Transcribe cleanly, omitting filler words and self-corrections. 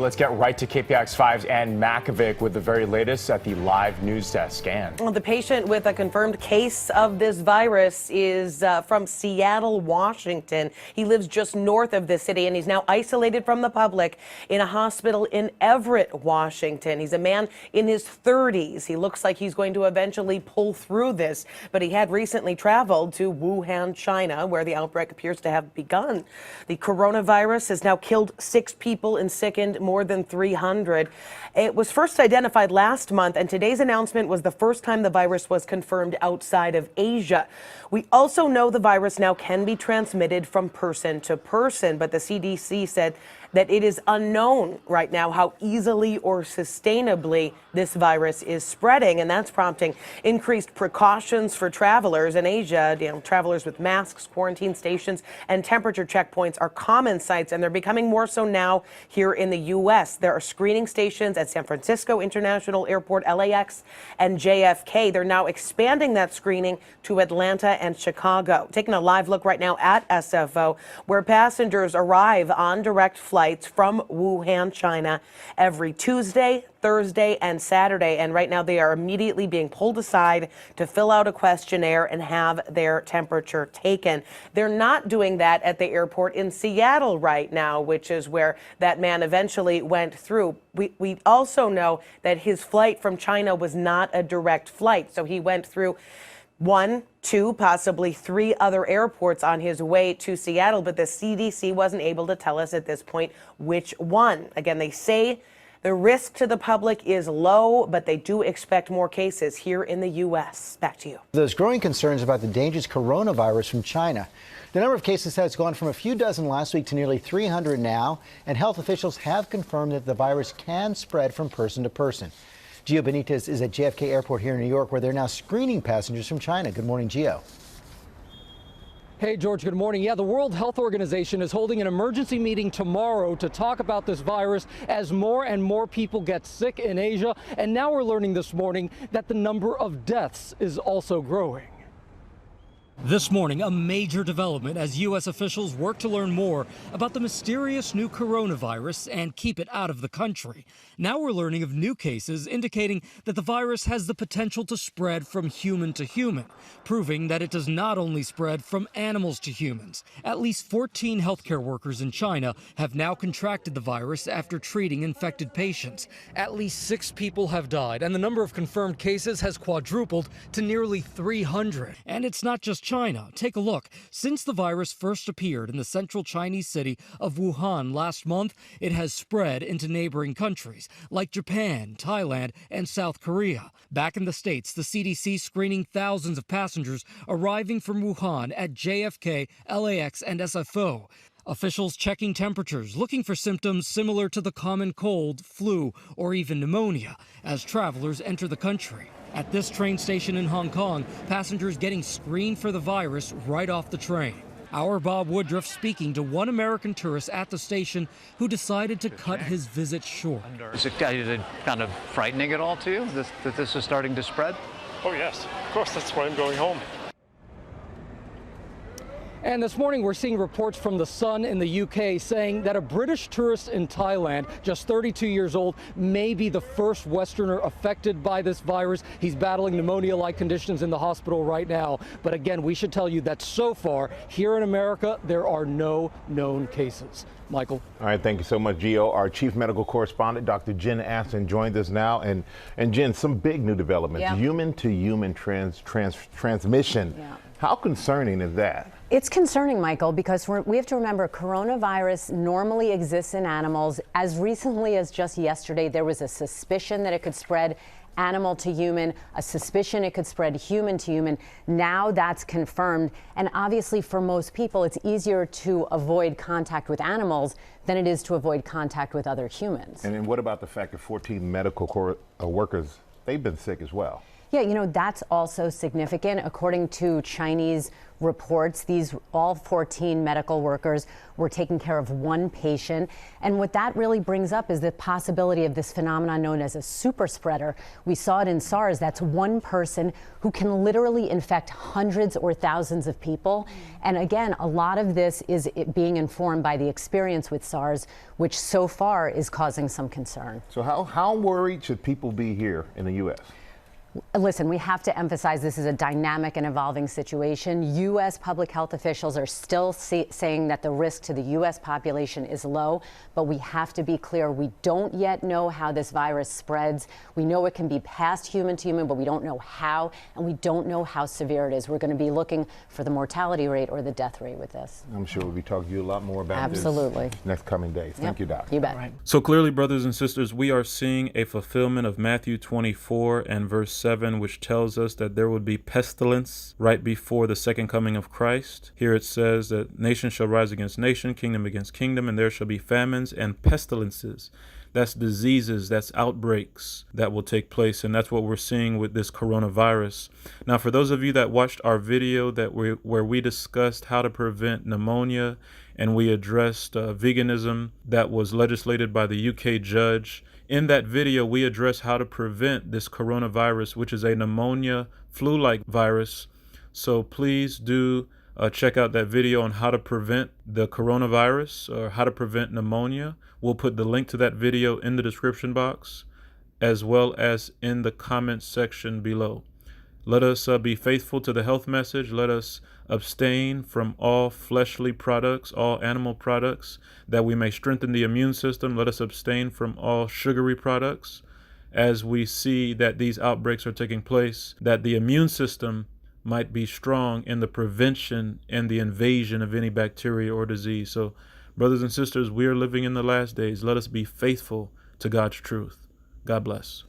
Let's get right to KPIX5's Ann Makovic with the very latest at the live news desk. Ann. Well, the patient with a confirmed case of this virus is from Seattle, Washington. He lives just north of the city, and he's now isolated from the public in a hospital in Everett, Washington. He's a man in his 30s. He looks like he's going to eventually pull through this, but he had recently traveled to Wuhan, China, where the outbreak appears to have begun. The coronavirus has now killed 6 people and sickened more than 300. It was first identified last month, and today's announcement was the first time the virus was confirmed outside of Asia. We also know the virus now can be transmitted from person to person, but the CDC said that it is unknown right now how easily or sustainably this virus is spreading, and that's prompting increased precautions for travelers in Asia. Travelers with masks, quarantine stations, and temperature checkpoints are common sights, and they're becoming more so now here in the U.S. There are screening stations at San Francisco International Airport, LAX, and JFK. They're now expanding that screening to Atlanta and Chicago. Taking a live look right now at SFO, where passengers arrive on direct flights from Wuhan, China, every Tuesday, Thursday, and Saturday. And right now they are immediately being pulled aside to fill out a questionnaire and have their temperature taken. They're not doing that at the airport in Seattle right now, which is where that man eventually went through. We also know that his flight from China was not a direct flight. So he went through 1, 2, possibly 3 other airports on his way to Seattle, but the CDC wasn't able to tell us at this point which one. Again, they say the risk to the public is low, but they do expect more cases here in the U.S. Back to you. There's growing concerns about the dangerous coronavirus from China. The number of cases has gone from a few dozen last week to nearly 300 now, and health officials have confirmed that the virus can spread from person to person. Gio Benitez is at JFK Airport here in New York, where they're now screening passengers from China. Good morning, Gio. Hey, George, good morning. Yeah, the World Health Organization is holding an emergency meeting tomorrow to talk about this virus as more and more people get sick in Asia. And now we're learning this morning that the number of deaths is also growing. This morning, a major development as U.S. officials work to learn more about the mysterious new coronavirus and keep it out of the country. Now we're learning of new cases indicating that the virus has the potential to spread from human to human, proving that it does not only spread from animals to humans. At least 14 healthcare workers in China have now contracted the virus after treating infected patients. At least 6 people have died, and the number of confirmed cases has quadrupled to nearly 300. And it's not just China. Take a look. Since the virus first appeared in the central Chinese city of Wuhan last month, it has spread into neighboring countries like Japan, Thailand, and South Korea. Back in the States, the CDC screening thousands of passengers arriving from Wuhan at JFK, LAX, and SFO. Officials checking temperatures, looking for symptoms similar to the common cold, flu, or even pneumonia as travelers enter the country. At this train station in Hong Kong, passengers getting screened for the virus right off the train. Our Bob Woodruff speaking to one American tourist at the station who decided to cut his visit short. Is it kind of frightening at all to you that this is starting to spread? Oh yes, of course, that's why I'm going home. And this morning, we're seeing reports from The Sun in the UK saying that a British tourist in Thailand, just 32 years old, may be the first Westerner affected by this virus. He's battling pneumonia-like conditions in the hospital right now. But again, we should tell you that so far, here in America, there are no known cases. Michael. All right, thank you so much, Gio. Our chief medical correspondent, Dr. Jen Aston, joined us now. And Jen, some big new developments. Human-to-human transmission. Yeah. How concerning is that? It's concerning, Michael, because we have to remember coronavirus normally exists in animals. As recently as just yesterday, there was a suspicion that it could spread animal to human, a suspicion it could spread human to human. Now that's confirmed. And obviously for most people, it's easier to avoid contact with animals than it is to avoid contact with other humans. And then what about the fact that 14 medical workers, they've been sick as well? Yeah, you know, that's also significant. According to Chinese reports, all 14 medical workers were taking care of one patient. And what that really brings up is the possibility of this phenomenon known as a super spreader. We saw it in SARS. That's one person who can literally infect hundreds or thousands of people. And again, a lot of this is being informed by the experience with SARS, which so far is causing some concern. So how worried should people be here in the U.S.? Listen, we have to emphasize this is a dynamic and evolving situation. U.S. public health officials are still saying that the risk to the U.S. population is low, but we have to be clear. We don't yet know how this virus spreads. We know it can be passed human to human, but we don't know how, and we don't know how severe it is. We're going to be looking for the mortality rate or the death rate with this. I'm sure we'll be talking to you a lot more about Absolutely. this next coming days. Thank you, Doc. You bet. Right. So clearly, brothers and sisters, we are seeing a fulfillment of Matthew 24 and verse 7, which tells us that there would be pestilence right before the second coming of Christ. Here it says that nation shall rise against nation, kingdom against kingdom, and there shall be famines and pestilences. That's diseases, that's outbreaks that will take place, and that's what we're seeing with this coronavirus. Now, for those of you that watched our video where we discussed how to prevent pneumonia, and we addressed veganism that was legislated by the UK judge, in that video, we address how to prevent this coronavirus, which is a pneumonia flu-like virus. So please do check out that video on how to prevent the coronavirus or how to prevent pneumonia. We'll put the link to that video in the description box as well as in the comments section below. Let us be faithful to the health message. Let us abstain from all fleshly products, all animal products, that we may strengthen the immune system. Let us abstain from all sugary products as we see that these outbreaks are taking place, that the immune system might be strong in the prevention and the invasion of any bacteria or disease. So, brothers and sisters, we are living in the last days. Let us be faithful to God's truth. God bless.